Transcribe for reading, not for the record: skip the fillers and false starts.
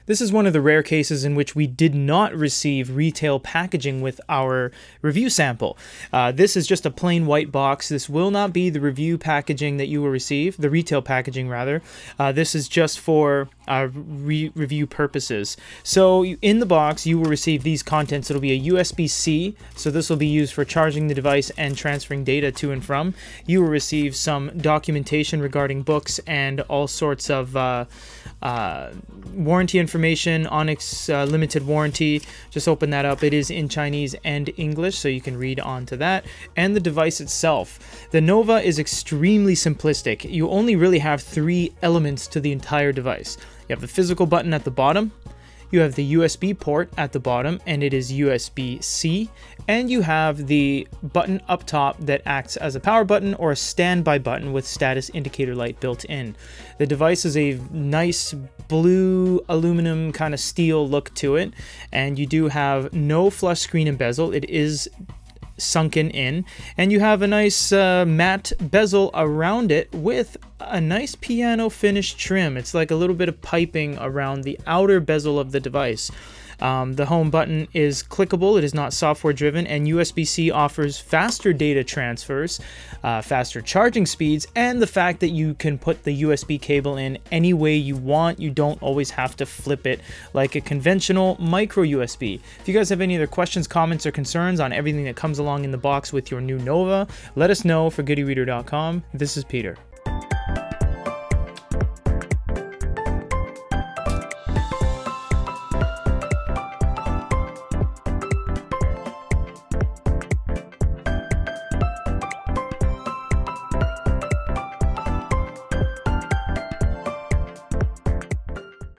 This is one of the rare cases in which we did not receive retail packaging with our review sample. This is just a plain white box. This will not be the review packaging that you will receive, the retail packaging rather. This is just for review purposes. So in the box you will receive these contents. It'll be a USB-C, so this will be used for charging the device and transferring data to and from. You will receive some documentation regarding books and all sorts of warranty information, Onyx limited warranty. Just open that up. It is in Chinese and English, so you can read on to that. And the device itself. The Nova is extremely simplistic. You only really have 3 elements to the entire device. You have the physical button at the bottom, you have the USB port at the bottom, and it is USB-C, and you have the button up top that acts as a power button or a standby button with status indicator light built in. The device is a nice blue aluminum kind of steel look to it, and you do have no flush screen and bezel. It is sunken in, and you have a nice matte bezel around it with a nice piano finish trim. It's like a little bit of piping around the outer bezel of the device. The home button is clickable, it is not software driven, and USB-C offers faster data transfers, faster charging speeds, and the fact that you can put the USB cable in any way you want. You don't always have to flip it like a conventional micro USB. If you guys have any other questions, comments, or concerns on everything that comes along in the box with your new Nova, let us know for goodyreader.com. This is Peter.